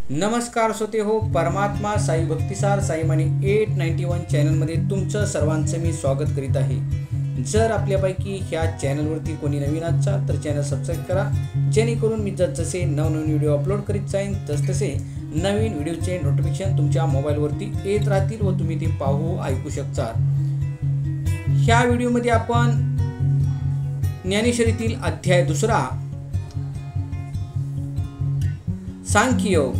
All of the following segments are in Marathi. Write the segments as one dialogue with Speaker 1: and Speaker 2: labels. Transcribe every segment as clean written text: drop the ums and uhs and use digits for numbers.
Speaker 1: नमस्कार श्रोते हो, परमात्मा साई भक्तिसार साईमानी 891 चॅनलमध्ये तुमचं सर्वांचं मी स्वागत करीत आहे. जर आपल्यापैकी ह्या चॅनलवरती कोणी नवीन असाल तर चॅनल सबस्क्राईब करा, जेणेकरून मी जसे नवनवीन व्हिडिओ अपलोड करीत जाईन तसे नवीन व्हिडिओचे नोटिफिकेशन तुमच्या मोबाईलवरती येत राहतील व तुम्ही ते पाहू ऐकू शकता. ह्या व्हिडिओमध्ये आपण ज्ञानेश्वरीतील अध्याय 2 सांख्ययोग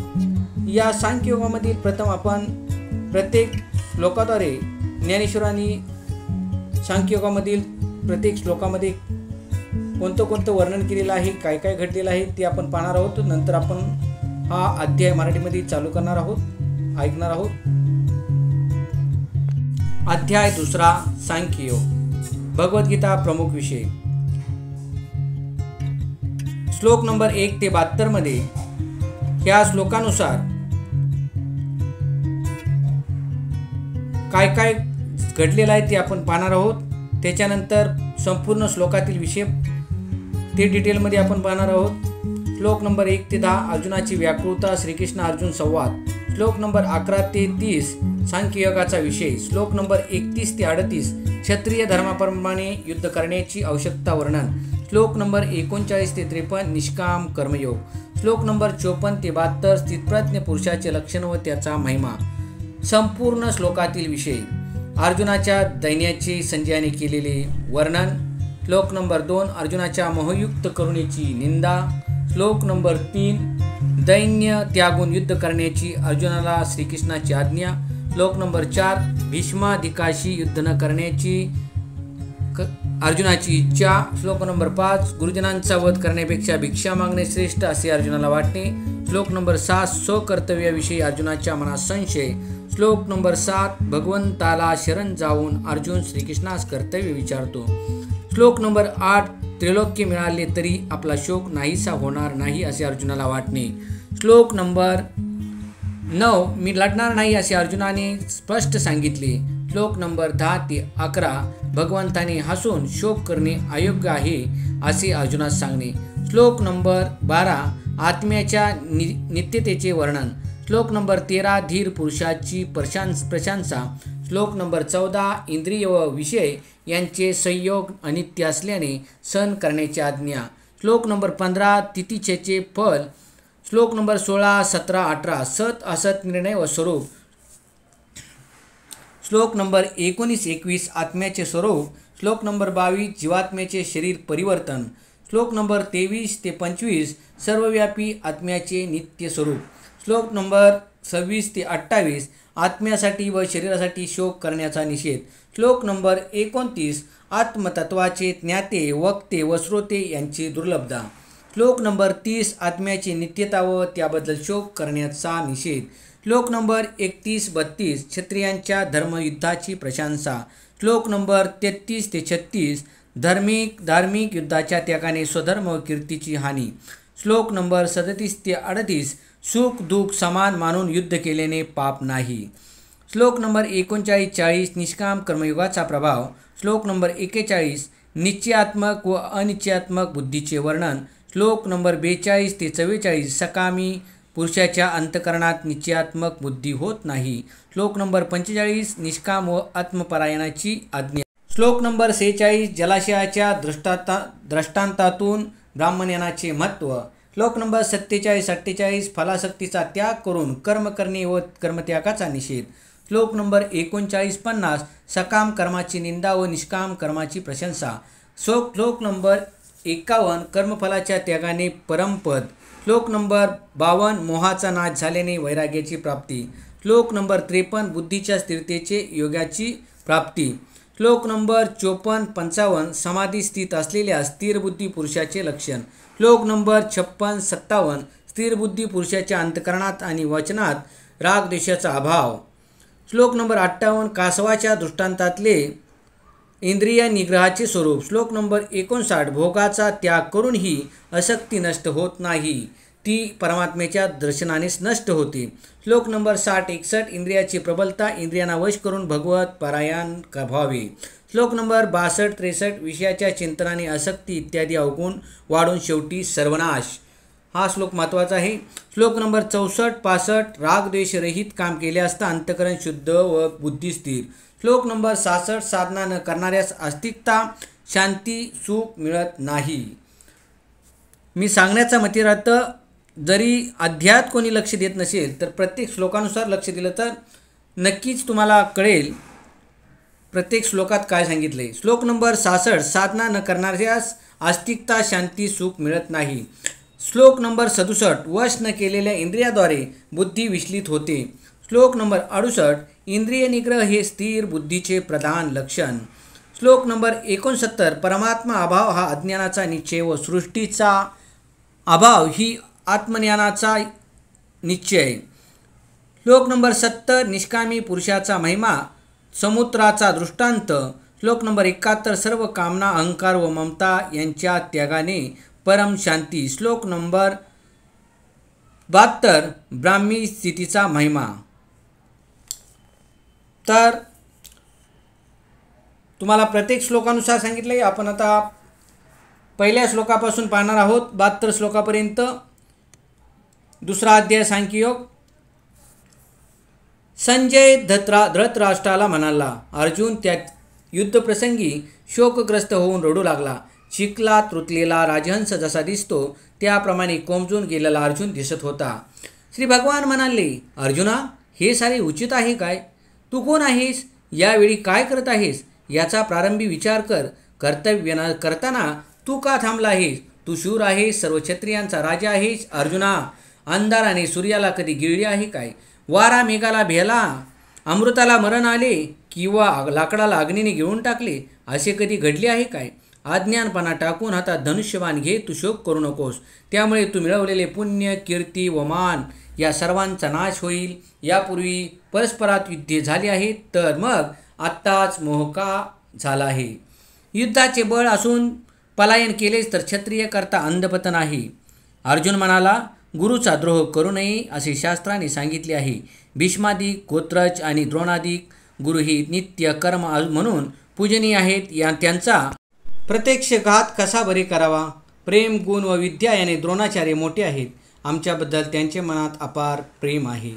Speaker 1: या सांख्ययोगामधील प्रथम आपण प्रत्येक श्लोकाद्वारे ज्ञानेश्वरांनी सांख्ययोगामधील प्रत्येक श्लोकामध्ये कोणतं वर्णन केलेलं आहे, काय काय घडलेलं आहे ते आपण पाहणार आहोत. नंतर आपण हा अध्याय मराठीमध्ये चालू करणार आहोत, ऐकणार आहोत. अध्याय 2 सांख्ययोग, भगवद्गीता प्रमुख विषय. श्लोक नंबर 1 ते 72 मध्ये या श्लोकानुसार काय काय घडलेलं आहे ते आपण पाहणार आहोत. त्याच्यानंतर संपूर्ण श्लोकातील विषय ते डिटेलमध्ये आपण पाहणार आहोत. श्लोक नंबर 1 ते 10 अर्जुनाची व्याकुळता, श्रीकृष्ण अर्जुन संवाद. श्लोक नंबर 11 ते 30 सांख्ययोगाचा विषय. श्लोक नंबर 31 ते 38 क्षत्रिय धर्माप्रमाणे युद्ध करण्याची आवश्यकता वर्णन. श्लोक नंबर 39 ते 53 निष्काम कर्मयोग. श्लोक नंबर 54 ते 72 स्थितप्रज्ञ पुरुषाचे लक्षण व त्याचा महिमा. संपूर्ण श्लोकातील विषय. अर्जुनाच्या दैन्याचे संजयाने केलेले वर्णन. श्लोक नंबर 2 अर्जुनाच्या मोहयुक्त करुणेची निंदा. श्लोक नंबर 3 दैन्य त्यागून युद्ध करण्याची अर्जुनाला श्रीकृष्णाची आज्ञा. श्लोक नंबर 4 भीष्मादिकाशी युद्ध न करण्याची अर्जुनाची इच्छा. श्लोक नंबर 5 गुरुजनांचा वध करण्यापेक्षा भिक्षा मागणे श्रेष्ठ असे अर्जुनाला वाटणे. श्लोक नंबर 6 स्वकर्तव्याविषयी अर्जुनाच्या मनात संशय. श्लोक नंबर 7 भगवंताला शरण जाऊन अर्जुन श्रीकृष्णास कर्तव्य विचारतो. श्लोक नंबर 8 त्रैलोक्य मिळाले तरी आपला शोक नाहीसा होणार नाही असे अर्जुनाला वाटणे. श्लोक नंबर 9 मी लढणार नाही असे अर्जुनाने स्पष्ट सांगितले. श्लोक नंबर 10 ते 11 भगवंताने हसून शोक करणे अयोग्य आहे असे अर्जुनास सांगणे. श्लोक नंबर 12 आत्म्याच्या नित्यतेचे वर्णन. श्लोक नंबर 13 धीर पुरुषाची प्रशंसा. श्लोक नंबर 14 इंद्रिय व विषय यांचे संयोग अनित्य असल्याने सहन करण्याची आज्ञा. श्लोक नंबर 15 तितिक्षेचे फल. श्लोक नंबर 16, 17, 18 सत असत निर्णय व स्वरूप. श्लोक नंबर 19, 21 आत्म्याचे स्वरूप. श्लोक नंबर 22 जीवात्म्याचे शरीर परिवर्तन. श्लोक नंबर 23 ते 25 सर्वव्यापी आत्म्याचे नित्य स्वरूप. श्लोक नंबर 26 ते 28 आत्म्यासाठी व शरीरासाठी शोक करण्याचा निषेध. श्लोक नंबर 29 आत्मतत्वाचे ज्ञाते, वक्ते व श्रोते यांची दुर्लभता. श्लोक नंबर 30 आत्म्याची नित्यता व त्याबद्दल शोक करण्याचा निषेध. श्लोक नंबर 31-32 क्षत्रियांच्या धर्मयुद्धाची प्रशंसा. श्लोक नंबर 33 ते 36 धार्मिक युद्धाच्या त्यागाने स्वधर्म व कीर्तीची हानी. श्लोक नंबर 37 ते 38 सुख दुःख समान मानून युद्ध केल्याने पाप नाही. श्लोक नंबर 39-40 निष्काम कर्मयोगाचा प्रभाव. श्लोक नंबर 41 निश्चयात्मक व अनिश्चयात्मक बुद्धीचे वर्णन. श्लोक नंबर 42 ते 44 सकामी पुरुषाच्या अंतकरणात निश्चयात्मक बुद्धी होत नाही. श्लोक नंबर 45 निष्काम व आत्मपरायणाची आज्ञा. श्लोक नंबर 46 जलाशयाच्या दृष्टांतातून ब्राह्मणयानाचे महत्त्व. श्लोक नंबर 47-48 फलासक्तीचा त्याग करून कर्म करणे व कर्मत्यागाचा निषेध. श्लोक नंबर 39-50 सकाम कर्माची निंदा व निष्काम कर्माची प्रशंसा. श्लोक नंबर 51 कर्मफलाच्या त्यागाने परमपद. श्लोक नंबर 52 मोहाचा नाश झाल्याने वैराग्याची प्राप्ती. श्लोक नंबर 53 बुद्धीच्या स्थिरतेचे योगाची प्राप्ती. श्लोक नंबर 54-55 समाधी स्थित असलेल्या स्थिर बुद्धी पुरुषाचे लक्षण. श्लोक नंबर 56-57 स्थिर बुद्धी पुरुषाच्या अंतकरणात आणि वचनात रागद्वेषाचा अभाव. श्लोक नंबर 58 कासवाच्या दृष्टांतातले इंद्रिय निग्रहाचे स्वरूप. श्लोक नंबर 59 भोगाचा त्याग करूनही आसक्ती नष्ट होत नाही, ती परमात्म्याच्या दर्शनानेच नष्ट होते. श्लोक नंबर 60-61 इंद्रियाची प्रबलता, इंद्रियांना वश करून भगवत परायण व्हावे. श्लोक नंबर 62-63 विषयाच्या चिंतनाने आसक्ती इत्यादी अवगुण वाढून शेवटी सर्वनाश. हा श्लोक महत्त्वाचा आहे. श्लोक नंबर 64-65 रागद्वेषरहित काम केले असता अंतःकरण शुद्ध व बुद्धी स्थिर. श्लोक नंबर 66 साधना न करणाऱ्यास आस्तिकता शांती सुख मिळत नाही. मी सांगण्याचा मतिरार्थ जरी अध्यात कोणी लक्ष देत नसेल तर प्रत्येक श्लोकानुसार लक्ष दिलं तर नक्कीच तुम्हाला कळेल प्रत्येक श्लोकात काय सांगितले. श्लोक नंबर 66 साधना न करणाऱ्यास आस्तिकता शांती सुख मिळत नाही. श्लोक नंबर 67 वश न केलेल्या इंद्रियाद्वारे बुद्धी विचलित होते. श्लोक नंबर 68 इंद्रिय निग्रह हे स्थिर बुद्धीचे प्रधान लक्षण. श्लोक नंबर 69 परमात्मा अभाव हा अज्ञानाचा निश्चय व सृष्टीचा अभाव ही आत्मज्ञानाचा निश्चय. श्लोक नंबर 70 निष्कामी पुरुषाचा महिमा समुद्राचा दृष्टांत. श्लोक नंबर 71 सर्व कामना अहंकार व ममता यांच्या त्यागाने परम शांती. श्लोक नंबर 72 ब्राह्मी स्थितीचा महिमा. तर तुम्हाला प्रत्येक श्लोकानुसार सांगितलं आहे. आपण आता पहिल्या श्लोकापासून पाहणार आहोत 72 श्लोकापर्यंत. दुसरा अध्याय सांख्ययोग. संजय धृतराष्ट्राला म्हणाला, अर्जुन त्या युद्धप्रसंगी शोकग्रस्त होऊन रडू लागला. चिखलात रुतलेला राजहंस जसा दिसतो त्याप्रमाणे कोमजून गेलेला अर्जुन दिसत होता. श्री भगवान म्हणाले, अर्जुना हे सारे उचित आहे काय? तू कोण आहेस? यावेळी काय करत आहेस? याचा प्रारंभी विचार कर. कर्तव्य न करताना तू का थांबला आहेस? तू शूर आहेस, सर्व क्षत्रियांचा राजा आहेस. अर्जुना अंधाराने सूर्याला कधी गिळले आहे काय? वारा मेघाला भेला, अमृताला मरण आले किंवा लाकडाला अग्नीने गिळून टाकले असे कधी घडले आहे काय? अज्ञानपणा टाकून हातात धनुष्यबाण घे. तू शोक करू नकोस. त्यामुळे तू मिळवलेले पुण्य कीर्ती व मान या सर्वांचा नाश होईल. यापूर्वी परस्परात युद्धे झाली आहेत तर मग आत्ताच मोह का झाला आहे? युद्धाचे बळ असून पलायन केलेच तर क्षत्रिय करता अंधपतन आहे. अर्जुन म्हणाला, गुरुचा द्रोह करू नये असे शास्त्राने सांगितले आहे. भीष्मादिक गोत्रज आणि द्रोणादिक गुरु ही नित्य कर्म म्हणून पूजनीय आहेत. त्यांचा प्रत्यक्ष घात कसा बरे करावा? प्रेम गुण व विद्या याने द्रोणाचार्य मोठे आहेत. आमच्याबद्दल त्यांचे मनात अपार प्रेम आहे.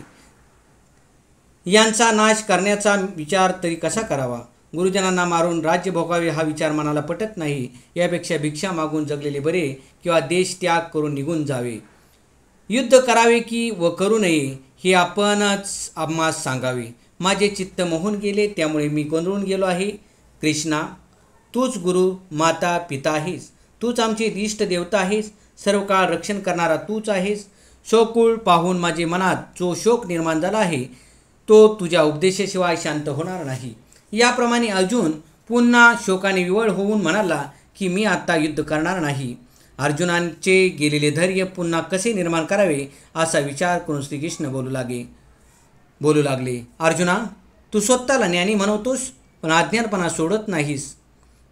Speaker 1: यांचा नाश करण्याचा विचार तरी कसा करावा? गुरुजनांना मारून राज्य भोगावे हा विचार मनाला पटत नाही. यापेक्षा भिक्षा मागून जगलेले बरे किंवा देश त्याग करून निघून जावे. युद्ध करावे की व करू नये हे आपणच आम्हास सांगावे. माझे चित्त मोहून गेले त्यामुळे मी गोंधळून गेलो आहे. कृष्णा तूच गुरु माता पिता आहेस. तूच आमचे इष्ट देवता आहेस. सर्व काळ रक्षण करणारा तूच आहेस. शोकुळ पाहून माझे मनात जो शोक निर्माण झाला आहे तो तुझ्या उपदेशाशिवाय शांत होणार नाही. याप्रमाणे अर्जुन पुन्हा शोकाने विवळ होऊन म्हणाला की मी आता युद्ध करणार नाही. अर्जुनांचे गेलेले धैर्य पुन्हा कसे निर्माण करावे असा विचार करून श्रीकृष्ण बोलू लागले. अर्जुना तू स्वतःला ज्ञानी म्हणवतोस पण अज्ञानपणा सोडत नाहीस.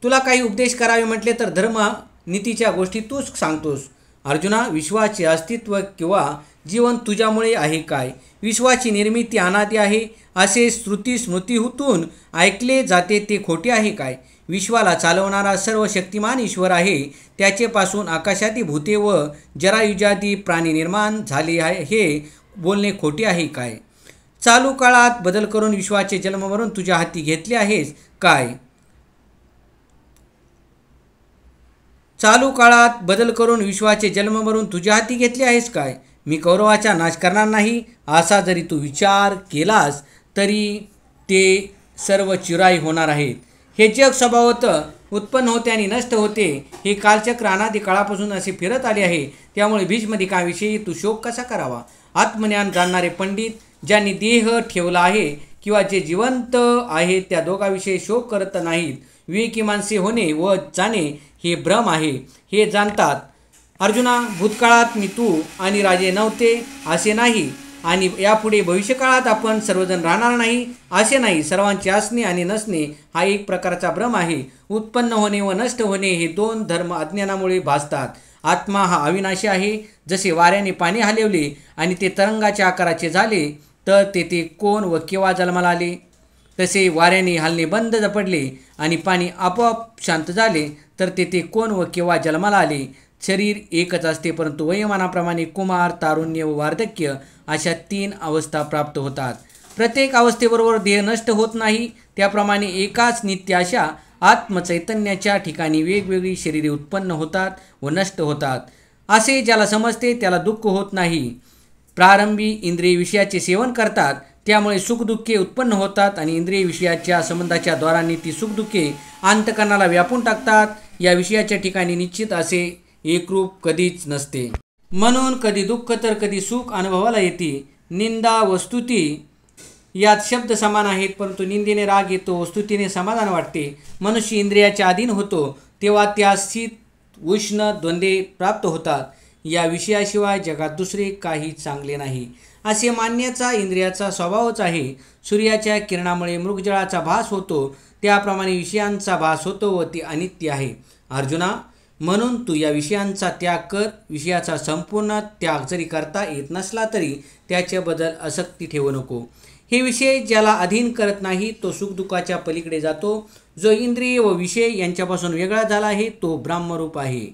Speaker 1: तुला काही उपदेश करावे म्हटले तर धर्म नीतीच्या गोष्टी तूच सांगतोस. अर्जुना विश्वाचे अस्तित्व किंवा जीवन तुझ्यामुळे आहे काय? विश्वाची निर्मिती अनादी आहे असे श्रुती स्मृतीतून ऐकले जाते ते खोटे आहे काय? विश्वाला चालवणारा सर्व शक्तिमान ईश्वर आहे. त्याचेपासून आकाशादी भूते व जरायुजादी प्राणी निर्माण झाले आहे हे बोलणे खोटे आहे काय? चालू काळात बदल करून विश्वाचे जन्ममरण तुझ्या हाती घेतले आहेस काय? चालू काळात बदल करून विश्वाचे जन्ममरण तुझ्या हाती घेतले आहेस काय? मी कौरवाचा नाश करणार नाही असा जरी तू विचार केलास तरी ते सर्व चिराई होणार आहेत. हे जग स्वभावतः उत्पन्न होते आणि नष्ट होते. हे कालचक्र अनादी काळापासून असे फिरत आले आहे. त्यामुळे भीष्मदिकाविषयी तू शोक कसा करावा? आत्मज्ञान जाणणारे पंडित ज्यांनी देह ठेवला आहे किंवा जे जिवंत आहेत त्या दोघांविषयी शोक करत नाहीत. विवेकी माणसे होणे व जाणे हे भ्रम आहे हे जाणतात. अर्जुना भूतकाळात मी तू आणि राजे नव्हते असे नाही आणि यापुढे भविष्यकाळात आपण सर्वजण राहणार नाही असे नाही. सर्वांचे असणे आणि नसणे हा एक प्रकारचा भ्रम आहे. उत्पन्न होणे व नष्ट होणे हे दोन धर्म अज्ञानामुळे भासतात. आत्मा हा अविनाशी आहे. जसे वाऱ्याने पाणी हलवले आणि ते तरंगाच्या आकाराचे झाले तर तेथे कोण व केव्हा जन्माला आले, तसे वाऱ्याने हलणे बंद पडले आणि पाणी आपोआप शांत झाले तर तेथे कोण व केव्हा जन्माला आले. शरीर एकच असते, परंतु वयोमानाप्रमाणे कुमार, तारुण्य व वार्धक्य अशा 3 अवस्था प्राप्त होतात. प्रत्येक अवस्थेबरोबर देह नष्ट होत नाही, त्याप्रमाणे एकाच नित्य अशा आत्मचैतन्याच्या ठिकाणी वेगवेगळी शरीरे उत्पन्न होतात व नष्ट होतात. असे ज्याला समजते त्याला दुःख होत नाही. प्रारंभी इंद्रिय विषयाचे सेवन करतात, त्यामुळे सुखदुःखे उत्पन्न होतात आणि इंद्रिय विषयाच्या संबंधाच्या द्वारांनी ती सुखदुःखे अंतःकरणाला व्यापून टाकतात. या विषयाच्या ठिकाणी निश्चित असे एकरूप कधीच नसते. म्हणून कधी दुःख तर कधी सुख अनुभवाला येते. निंदा व स्तुती यात शब्द समान आहेत, परंतु निंदेने राग येतो व स्तुतीने समाधान वाटते. मनुष्य इंद्रियाच्या अधीन होतो तेव्हा त्यास शीत उष्ण द्वंद्वे प्राप्त होतात. या विषयाशिवाय जगात दुसरे काही चांगले नाही असे मानण्याचा इंद्रियाचा स्वभावच आहे. सूर्याच्या किरणामुळे मृगजळाचा भास होतो, त्याप्रमाणे विषयांचा भास होतो व ते अनित्य आहे. अर्जुना, म्हणून तू या विषयांचा त्याग कर. विषयाचा संपूर्ण त्याग जरी करता येत नसला तरी त्याच्याबद्दल आसक्ती ठेवू नको. हे विषय ज्याला अधीन करत नाही तो सुखदुःखाच्या पलीकडे जातो. जो इंद्रिय व विषय यांच्यापासून वेगळा झाला आहे तो ब्रह्मरूप आहे.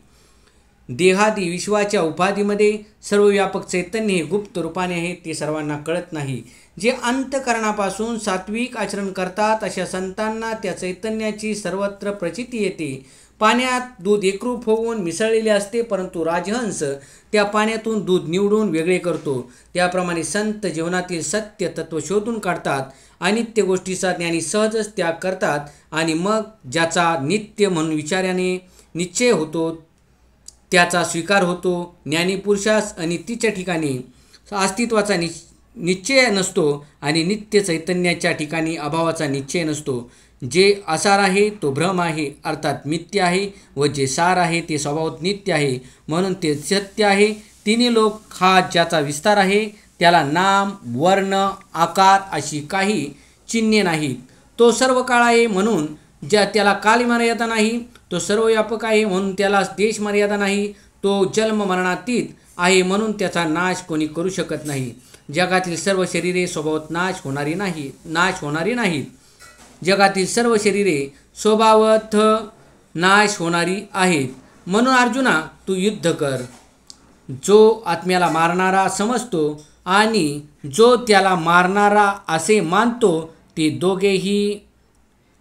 Speaker 1: देहादी विश्वाच्या उपाधीमध्ये सर्वव्यापक चैतन्य हे गुप्त रूपाने आहे, ते सर्वांना कळत नाही. जे अंतःकरणापासून सात्विक आचरण करतात अशा संतांना त्या चैतन्याची सर्वत्र प्रचिती येते. पाण्यात दूध एकरूप होऊन मिसळलेले असते, परंतु राजहंस त्या पाण्यातून दूध निवडून वेगळे करतो. त्याप्रमाणे संत जीवनातील सत्य तत्व शोधून काढतात. अनित्य गोष्टीचा ज्ञानी सहजच त्याग करतात आणि मग ज्याचा नित्य म्हणून विचाराने निश्चय होतो त्याचा स्वीकार होतो. ज्ञानी पुरुषास अनित्याच्या ठिकाणी अस्तित्वाचा निश्चय नसतो आणि नित्य चैतन्याच्या ठिकाणी अभावाचा निश्चय नसतो. जे असार आहे तो भ्रम आहे, अर्थात मिथ्य आहे, व जे सार आहे ते स्वभावात नित्य आहे, म्हणून ते सत्य आहे. तिन्ही लोक हा ज्याचा विस्तार आहे त्याला नाम, वर्ण, आकार अशी काही चिन्हे नाहीत. तो सर्व काळ आहे म्हणून त्याला कालमर्यादा नाही. तो सर्वव्यापक आहे म्हणून त्याला देश मर्यादा नाही. तो जन्म मरणातीत आहे म्हणून त्याचा नाश कोणी करू शकत नाही. जगातील सर्व शरीरे स्वभावात नाश होणारी नाहीत. जगातील सर्व शरीरे स्वभावतः नाश होणारी आहेत. म्हणून अर्जुना, तू युद्ध कर. जो आत्म्याला मारणारा समजतो आणि जो त्याला मारणारा असे मानतो ते दोघेही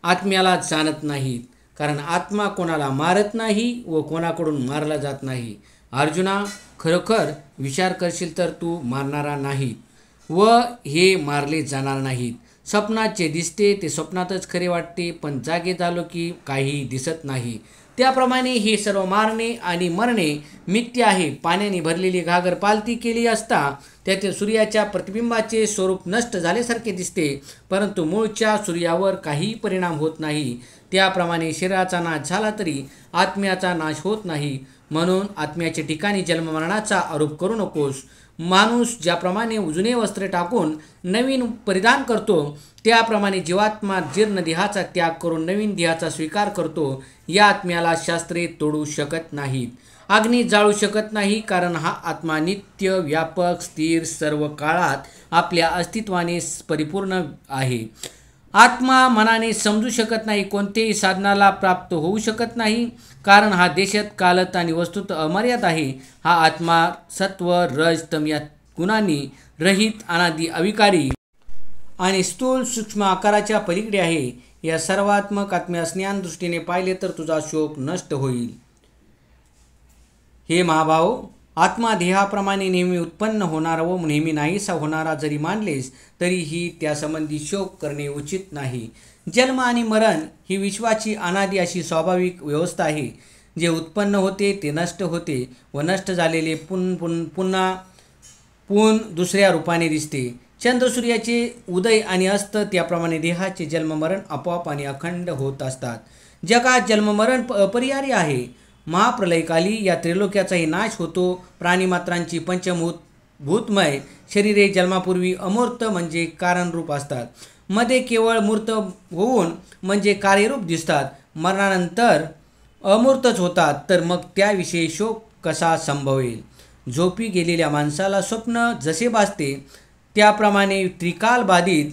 Speaker 1: आत्म्याला जाणत नाहीत, कारण आत्मा कोणाला मारत नाही व कोणाकडून मारला जात नाही. अर्जुना, खरोखर विचार करशील तर तू मारणारा नाही व हे मारले जाणार नाहीत. स्वप्नात जे दिसते ते स्वप्नातच खरे वाटते, पण जागे झालो की काही दिसत नाही. त्याप्रमाणे हे सर्व मारणे आणि मरणे मिथ्य आहे. पाण्याने भरलेली घागर पालती केली असता त्यातील सूर्याच्या प्रतिबिंबाचे स्वरूप नष्ट झाल्यासारखे दिसते, परंतु मूळच्या सूर्यावर काहीही परिणाम होत नाही. त्याप्रमाणे शरीराचा नाश झाला तरी आत्म्याचा नाश होत नाही. म्हणून आत्म्याच्या ठिकाणी जन्ममरणाचा आरोप करू नकोस. माणूस ज्याप्रमाणे जुने वस्त्र टाकून नवीन परिधान करतो त्याप्रमाणे जीवात्मा जीर्ण देहाचा त्याग करून नवीन देहाचा स्वीकार करतो. या आत्म्याला शास्त्रे तोडू शकत नाहीत, अग्नी जाळू शकत नाही, कारण हा आत्मा नित्य, व्यापक, स्थिर, सर्व काळात आपल्या अस्तित्वाने परिपूर्ण आहे. आत्मा मनाने समजू शकत नाही, कोणत्याही साधनाला प्राप्त होऊ शकत नाही, कारण हा देशात, कालत आणि वस्तुत अमर्याद आहे. हा आत्मा सत्व, रज, तम या गुणांनी रहित, अनादि, अविकारी आणि स्थूल सूक्ष्म आकाराच्या पलीकडे आहे. या सर्वात्मक आत्म्यास ज्ञान दृष्टीने पाहिले तर तुझा शोक नष्ट होईल. हे महाभाव, आत्मा देहाप्रमाणे नेहमी उत्पन्न होणारा व नेहमी नाहीसा होणारा जरी मानलेस तरीही त्यासंबंधी शोक करणे उचित नाही. जन्म आणि मरण ही विश्वाची अनादि अशी स्वाभाविक व्यवस्था आहे. जे उत्पन्न होते ते नष्ट होते व नष्ट झालेले पुन्हा दुसऱ्या रूपाने दिसते. चंद्रसूर्याचे उदय आणि अस्त त्याप्रमाणे देहाचे जन्ममरण आपोआप आणि अखंड होत असतात. जगात जन्ममरण अपरिहार्य आहे. महाप्रलयकाली या त्रिलोक्याचाही नाश होतो. प्राणीमात्रांची भूतमय शरीरे जन्मापूर्वी अमूर्त म्हणजे कारणरूप असतात, मध्ये केवळ मूर्त होऊन म्हणजे कार्यरूप दिसतात, मरणानंतर अमूर्तच होतात. तर मग त्याविषयी शोक कसा संभवेल? झोपी गेलेल्या माणसाला स्वप्न जसे भासते त्याप्रमाणे त्रिकाल बाधित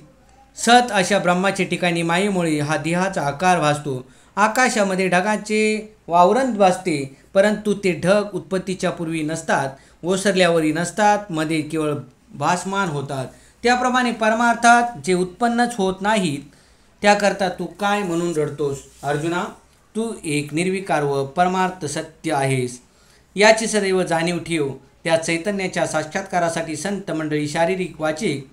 Speaker 1: सत अशा ब्रह्माच्या ठिकाणी मायेमुळे हा देहाचा आकार भासतो. आकाशामध्ये ढगाचे वावरण भासते, परंतु ते ढग उत्पत्तीच्या पूर्वी नसतात, ओसरल्यावरही नसतात, मध्ये केवळ भासमान होतात. त्याप्रमाणे परमार्थात जे उत्पन्नच होत नाहीत त्याकरता तू काय म्हणून रडतोस? अर्जुना, तू एक निर्विकार व परमार्थ सत्य आहेस याची सदैव जाणीव ठेव. त्या चैतन्याच्या साक्षात्कारासाठी संत मंडळी शारीरिक, वाचिक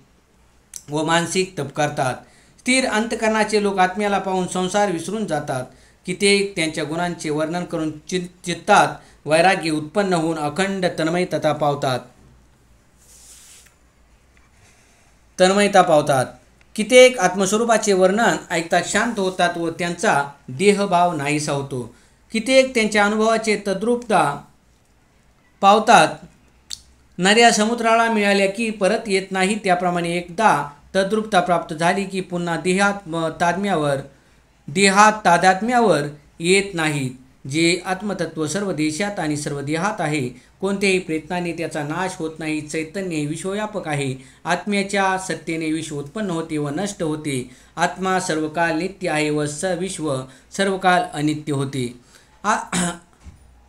Speaker 1: व मानसिक तप करतात. स्थिर अंतकरणाचे लोक आत्म्याला पाहून संसार विसरून जातात. कित्येक त्यांच्या गुणांचे वर्णन करून चित्तात वैराग्य उत्पन्न होऊन अखंड तन्मयता पावतात. कित्येक आत्मस्वरूपाचे वर्णन ऐकता शांत होतात व त्यांचा देहभाव नाहीसा होतो. कित्येक त्यांच्या अनुभवाचे तद्रूपता पावतात. नद्या समुद्राला मिळाल्या की परत येत नाही, त्याप्रमाणे एकदा तद्रूपता प्राप्त झाली की पुन्हा देहात तादात्म्यावर येत नाहीत. जे आत्मतत्व सर्व देशात आणि सर्व देहात आहे, कोणत्याही प्रयत्नाने त्याचा नाश होत नाही. चैतन्य हे विश्वव्यापक आहे. आत्म्याच्या सत्तेने विश्व उत्पन्न होते व नष्ट होते. आत्मा सर्वकाल नित्य आहे व विश्व सर्वकाल अनित्य होते.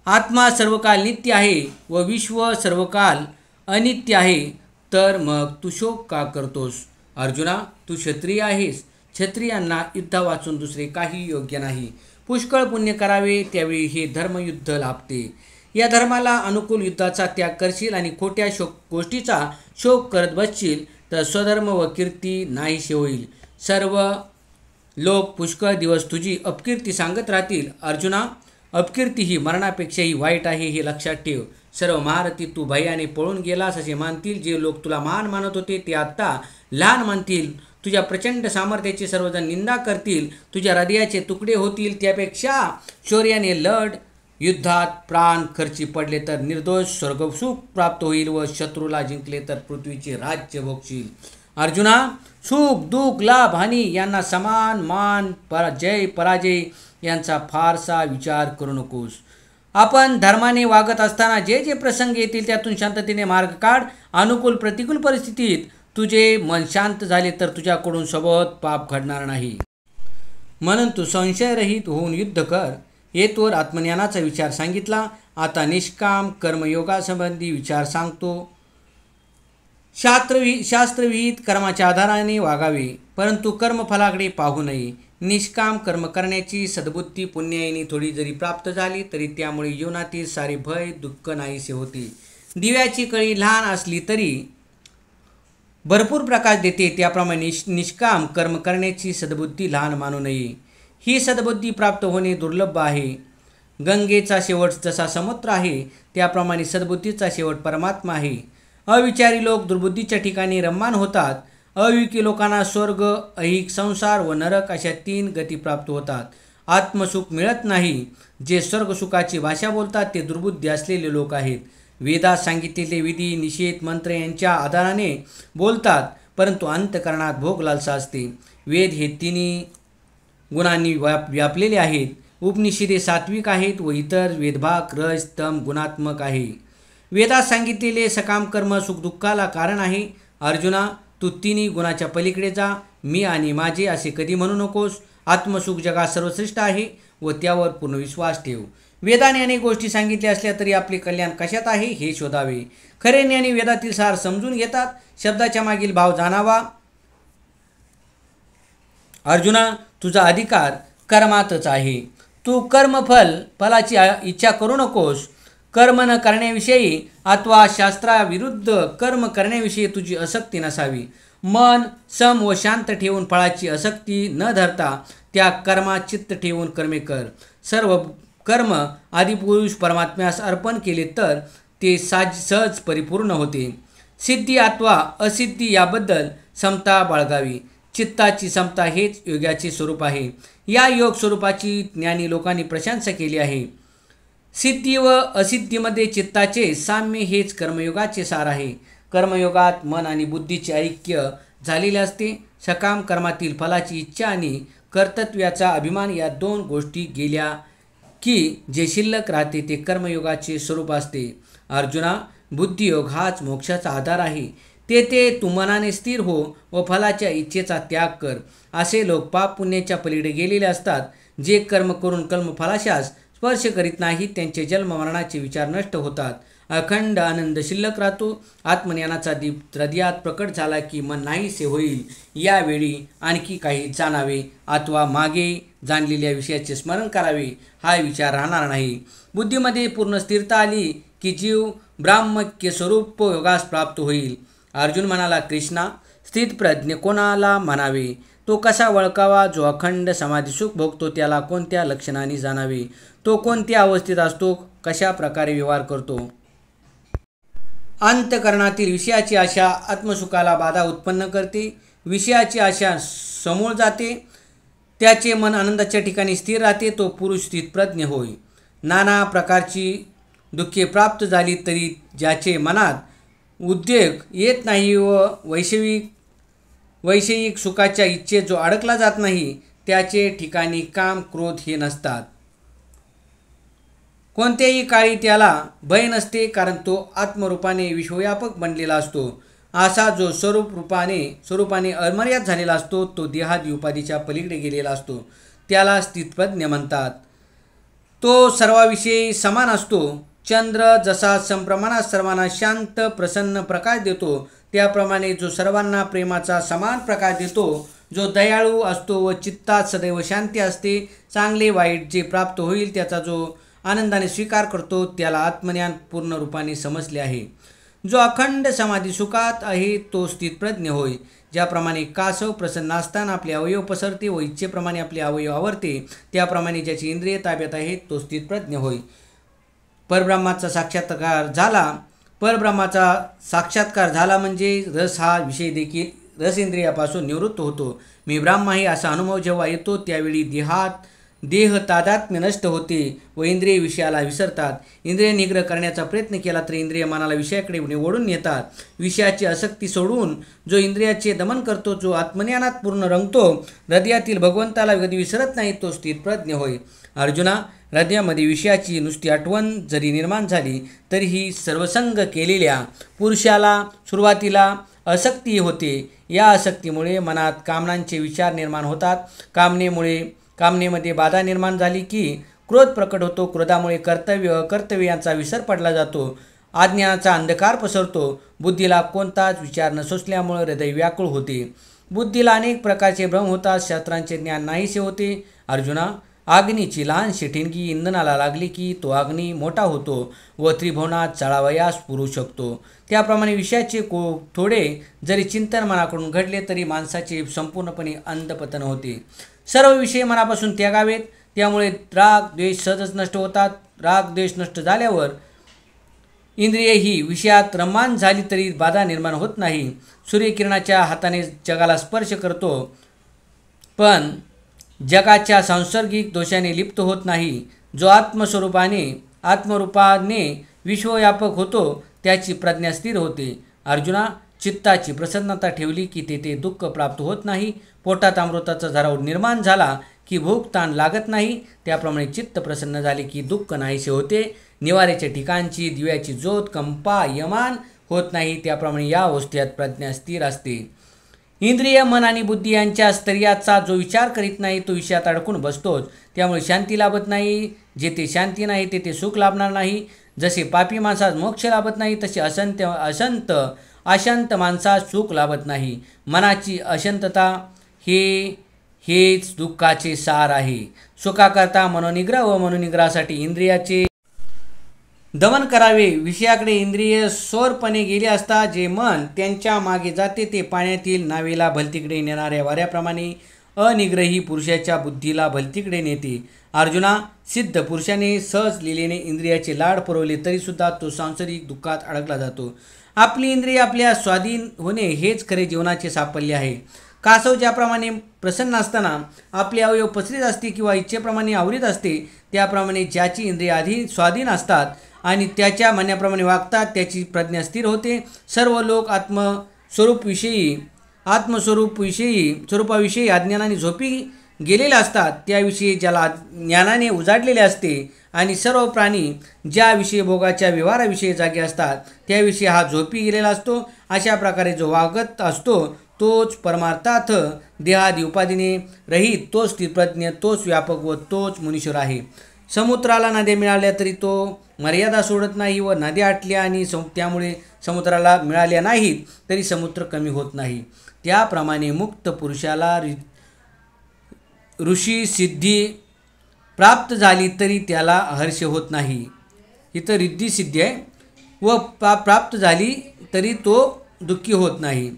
Speaker 1: आत्मा सर्वकाल नित्य आहे व विश्व सर्वकाल अनित्य आहे, तर मग तू शोक का करतोस? अर्जुना, तू क्षत्रिय आहेस. क्षत्रियांना युद्धा वाचून दुसरे काही योग्य नाही. पुष्कळ पुण्य करावे, त्यावेळी हे धर्मयुद्ध लाभते. या धर्माला अनुकूल युद्धाचा त्याग करशील आणि खोट्या गोष्टीचा शोक करत बसशील तर स्वधर्म व कीर्ती नाहीशी होईल. सर्व लोक पुष्कळ दिवस तुझी अपकीर्ती सांगत राहतील. अर्जुना, अपकीर्ती ही मरणापेक्षाही वाईट आहे, हे लक्षात ठेव. सर्व महारथी तू भयाने पळून गेलास असे मानतील. जे लोक तुला महान मानत होते ते आता लहान मानतील. तुझ्या प्रचंड सामर्थ्याची सर्वजण निंदा करतील. तुझ्या हृदयाचे तुकडे होतील. त्यापेक्षा शौर्याने लढ. युद्धात प्राण खर्ची पडले तर निर्दोष स्वर्गसुख प्राप्त होईल व शत्रूला जिंकले तर पृथ्वीचे राज्य भोगशील. अर्जुना, सुख दुःख लाभ हानी यांना समान मान, जय पराजय यांचा फारसा विचार करू नकोस. आपण धर्माने वागत असताना जे जे प्रसंग येतील त्यातून शांततेने मार्ग काढ. अनुकूल प्रतिकूल परिस्थितीत तुझे मन शांत झाले तर तुझ्याकडून सोबत पाप घडणार नाही. म्हणून तू संशयरहित होऊन युद्ध कर. येतोवर आत्मज्ञानाचा विचार सांगितला. आता निष्काम कर्मयोगासंबंधी विचार सांगतो. शास्त्रविहित कर्माच्या आधाराने वागावे, परंतु कर्मफलाकडे पाहू नये. निष्काम कर्म करण्याची सद्बुद्धी पुण्याईने थोडी जरी प्राप्त झाली तरी त्यामुळे जीवनातील सारे भय दुःख नाहीसे होते. दिव्याची कळी लहान असली तरी भरपूर प्रकाश देते, त्याप्रमाणे निष्काम कर्म करण्याची सद्बुद्धी लहान मानू नये. ही सद्बुद्धी प्राप्त होणे दुर्लभ आहे. गंगेचा शेवट जसा समुद्र आहे त्याप्रमाणे सद्बुद्धीचा शेवट परमात्मा आहे. अविचारी लोक दुर्बुद्धीच्या ठिकाणी रममाण होतात. अविवेकी लोकांना स्वर्ग, ऐहिक संसार व नरक अशा 3 गती प्राप्त होतात. आत्मसुख मिळत नाही. जे स्वर्गसुखाची भाषा बोलतात ते दुर्बुद्धी असलेले लोक आहेत. वेदात सांगितलेले विधी, निषेध, मंत्र यांच्या आधाराने बोलतात, परंतु अंतःकरणात भोग लालसा असते. वेद हे 3 गुणांनी व्यापलेले आहेत. उपनिषदे सात्विक आहेत व इतर वेदभाग रज तम गुणात्मक आहे. वेदात सांगितलेले सकाम कर्म सुखदुःखाला कारण आहे. अर्जुना, तू 3 गुणाच्या पलीकडे जा. मी आणि माझे असे कधी म्हणू नकोस. आत्मसुख जगात सर्वश्रेष्ठ आहे व त्यावर पूर्ण विश्वास ठेव. वेदाने अनेक गोष्टी सांगितल्या असल्या तरी आपले कल्याण कशात आहे हे शोधावे. खरे ज्ञानी वेदातील सार समजून घेतात. शब्दाच्या मागील भाव जाणावा. अर्जुना, तुझा अधिकार कर्मातच आहे. तू फलाची इच्छा करू नकोस. कर्म न करण्याविषयी अथवा शास्त्राविरुद्ध कर्म करण्याविषयी तुझी आसक्ती नसावी. मन सम व शांत ठेवून फळाची आसक्ती न धरता त्या कर्मात चित्त ठेवून कर्मे कर. सर्व कर्म आदिपुरुष परमात्म्यास अर्पण केले तर ते सहज परिपूर्ण होते. सिद्धी अथवा असिद्धी याबद्दल समता बाळगावी. चित्ताची समता हेच योगाचे स्वरूप आहे. या योग स्वरूपाची ज्ञानी लोकांनी प्रशंसा केली आहे. सिद्धी व असिद्धीमध्ये चित्ताचे साम्य हेच कर्मयोगाचे सार आहे. कर्मयोगात मन आणि बुद्धीचे ऐक्य झालेले असते. सकाम कर्मातील फलाची इच्छा आणि कर्तव्याचा अभिमान या 2 गोष्टी गेल्या की जे शिल्लक राहते ते कर्मयोगाचे स्वरूप असते. अर्जुना, बुद्धियोग हाच मोक्षाचा आधार आहे. तेथे तू मनाने स्थिर हो व फलाच्या इच्छेचा त्याग कर. असे लोक पाप पुण्याच्या पलीकडे गेलेले असतात. जे कर्म करून कर्मफलाशास स्पर्श करीत नाही, त्यांचे जन्म मरणाचे विचार नष्ट होतात, अखंड आनंद शिल्लक राहतो. आत्मज्ञानाचा दीप हृदयात प्रकट झाला की मन नाहीसे होईल. यावेळी आणखी काही जाणावे अथवा मागे जाणलेल्या विषयाचे स्मरण करावे हा विचार राहणार नाही. बुद्धीमध्ये पूर्ण स्थिरता आली की जीव ब्राह्मक्य स्वरूप योगास प्राप्त होईल. अर्जुन म्हणाला, कृष्णा, स्थितप्रज्ञ कोणाला म्हणावे? तो कसा ओळखावा? जो अखंड समाधी सुख भोगतो त्याला कोणत्या लक्षणांनी जाणावे? तो कोणत्या अवस्थेत असतो? कशा प्रकारे व्यवहार करतो? अंतःकरणातील विषयाची आशा आत्मसुखाला बाधा उत्पन्न करते. विषयाची आशा समूळ जाते. त्याचे मन आनंदाच्या ठिकाणी स्थिर राहते. तो पुरुष स्थितप्रज्ञ होय. नाना प्रकारची दुःखे प्राप्त झाली तरी ज्याचे मनात उद्वेग येत नाही व वैषयिक सुखाच्या इच्छेत जो अडकला जात नाही, त्याचे ठिकाणी काम क्रोध हे नसतात. कोणत्याही काळी त्याला भय नसते, कारण तो आत्मरूपाने विश्वव्यापक बनलेला असतो. असा जो स्वरूपाने अमर्याद झालेला असतो, तो देहादी उपाधीच्या पलीकडे गेलेला असतो, त्याला स्थितप्रज्ञ म्हणतात. तो सर्वाविषयी समान असतो. चंद्र जसा समप्रमाणात सर्वांना शांत प्रसन्न प्रकाश देतो, त्याप्रमाणे जो सर्वांना प्रेमाचा समान प्रकाश देतो, जो दयाळू असतो व चित्तात सदैव शांती असते, चांगले वाईट जे प्राप्त होईल त्याचा जो आनंदाने स्वीकार करतो, त्याला आत्मज्ञान पूर्ण रूपाने समजले आहे. जो अखंड समाधी सुखात आहे तो स्थितप्रज्ञ होय. ज्याप्रमाणे कासव प्रसन्न असताना आपले अवयव पसरते व इच्छेप्रमाणे आपले अवयव आवरते, त्याप्रमाणे ज्याची इंद्रिय ताब्यात आहे तो स्थितप्रज्ञ होय. परब्रह्माचा साक्षात्कार झाला म्हणजे रस हा विषय देखील रसेंद्रियापासून निवृत्त होतो. मी ब्रह्म आहे असा अनुभव जेव्हा येतो त्यावेळी देह तादात्म्य नष्ट होते व इंद्रिय विषयाला विसरतात. इंद्रिय निग्रह करण्याचा प्रयत्न केला तर इंद्रिय मनाला विषयाकडे ओढून नेतात. विषयाची आसक्ती सोडून जो इंद्रियाचे दमन करतो, जो आत्मज्ञानात पूर्ण रंगतो, हृदयातील भगवंताला कधी विसरत नाही, तो स्थितप्रज्ञ होय. अर्जुना, हृदयामध्ये विषयाची नुसती आठवण जरी निर्माण झाली तरीही सर्वसंग केलेल्या पुरुषाला सुरुवातीला आसक्ती होते. या आसक्तीमुळे मनात कामनांचे विचार निर्माण होतात. कामनेमध्ये बाधा निर्माण झाली की क्रोध प्रकट होतो. क्रोधामुळे कर्तव्य यांचा विसर पडला जातो. अज्ञानाचा अंधकार पसरतो. बुद्धीला कोणताच विचार न सुचल्यामुळे हृदय व्याकुळ होते. बुद्धीला अनेक प्रकारचे भ्रम होतात. शास्त्रांचे ज्ञान नाहीसे होते. अर्जुना, अग्नीची लहानशी ठिणगी इंधनाला लागली की तो अग्नी मोठा होतो व त्रिभुवनात चढावयास पुरू शकतो. त्याप्रमाणे विषयाचे थोडे जरी चिंतन मनाकडून घडले तरी माणसाचे संपूर्णपणे अंधपतन होते. सर्व विषय मनापासून त्यागावेत. त्यामुळे राग द्वेष सहजच नष्ट होतात. राग द्वेष नष्ट झाल्यावर इंद्रिय ही विषयात रममाण झाली तरी बाधा निर्माण होत नाही. सूर्यकिरणाच्या हाताने जगाला स्पर्श करतो पण जगाच्या सांसर्गिक दोषाने लिप्त होत नाही. जो आत्मरूपाने विश्वव्यापक होतो त्याची प्रज्ञा स्थिर होते. अर्जुना, चित्ताची प्रसन्नता ठेवली की तेथे दुःख प्राप्त होत नाही. पोटात अमृताचा झरा निर्माण झाला की भूक ताण लागत नाही. त्याप्रमाणे चित्त प्रसन्न झाले की दुःख नाहीसे होते. निवाऱ्याच्या ठिकाणची दिव्याची ज्योत कंपायमान होत नाही. त्याप्रमाणे या अवस्थेत प्रज्ञा स्थिर असते. इंद्रिय, मन आणि बुद्धी यांच्या स्थैर्याचा जो विचार करीत नाही तो विषयात अडकून बसतोच. त्यामुळे शांती लाभत नाही. जेथे शांती नाही तेथे सुख लाभणार नाही. जसे पापी माणसास मोक्ष लाभत नाही तसे अशांत माणसास सुख लाभत नाही. मनाची अशांतता हेच दुःखाचे सार आहे. सुखाकरता मनोनिग्रह व मनोनिग्रहासाठी इंद्रियाचे दमन करावे. विषयाकडे इंद्रिय सोरपणे गेले असता जे मन त्यांच्या मागे जाते ते पाण्यातील नावेला भलतीकडे नेणाऱ्या वाऱ्याप्रमाणे अनिग्रही पुरुषाच्या बुद्धीला भलतीकडे नेते. अर्जुना, सिद्ध पुरुषाने सहज लिलेने इंद्रियाचे लाड पुरवले तरीसुद्धा तो सांसारिक दुःखात अडकला जातो. आपली इंद्रिय आपल्या स्वाधीन होणे हेच खरे जीवनाचे साफल्य आहे. कासव ज्याप्रमाणे प्रसन्न असताना आपले अवयव पसरीत असते किंवा इच्छेप्रमाणे आवरीत असते, त्याप्रमाणे ज्याची इंद्रिय आधी स्वाधीन असतात आणि त्याच्या म्हणण्याप्रमाणे वागतात त्याची प्रज्ञा स्थिर होते. सर्व लोक स्वरूपाविषयी अज्ञानाने झोपी गेलेले असतात. त्याविषयी ज्याला ज्ञानाने उजाडलेले असते आणि सर्व प्राणी ज्याविषयी भोगाच्या व्यवहाराविषयी जागे असतात त्याविषयी हा झोपी गेलेला असतो. अशा प्रकारे जो वागत असतो तोच परमार्थात देहादी उपाधीने रहित, तोच स्थितप्रज्ञ, तोच व्यापक व तोच मुनीश्वर आहे. समुद्राला नद्या मिळाल्या तरी तो मर्यादा सोडत नाही व नद्या आटल्या आणि त्यामुळे समुद्राला मिळाल्या नाहीत तरी समुद्र कमी होत नाही. त्याप्रमाणे मुक्त पुरुषाला ऋषी सिद्धी प्राप्त झाली तरी त्याला हर्ष होत नाही. इथं रिद्धी सिद्धी आहे व प्राप्त झाली तरी तो दुःखी होत नाही.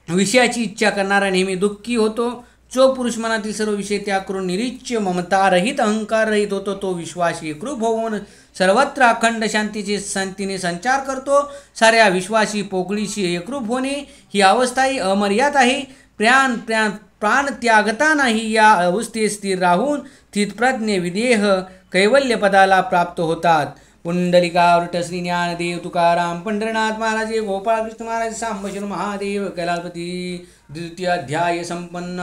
Speaker 1: विषयाची इच्छा करणारा नेहमी दुःखी होतो. जो पुरुष मनातील सर्व विषय त्याग करून निरीच्य ममता रहित अहंकार रहित होतो तो विश्वास एकरूप होऊन सर्वत्र अखंड शांतीने संचार करतो. साऱ्या विश्वासी पोकळीशी एकरूप होणे ही अवस्थाही अमर्याद आहे. प्राण त्यागता नाही या अवस्थेत स्थिर राहून स्थितप्रज्ञ विदेह कैवल्य पदाला प्राप्त होतात. पुंडलिकावृत श्री ज्ञानदेव तुकाराम पंढरनाथ महाराज गोपाळकृष्ण महाराज सांबशिव महादेव कैलासपती. द्वितीय अध्याय संपन्न.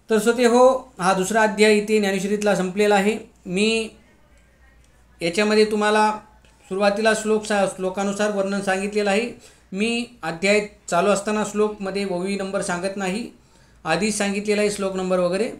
Speaker 1: तर श्रोते हो, हा दुसरा अध्याय इथे ज्ञानेश्वरीतला संपलेला आहे. मी याच्यामध्ये तुम्हाला सुरुवातीला श्लोकानुसार वर्णन सांगितलेलं आहे. मी अध्याय चालू असताना श्लोकमध्ये ओवी नंबर सांगत नाही, आधीच सांगितलेला आहे श्लोक नंबर वगैरे.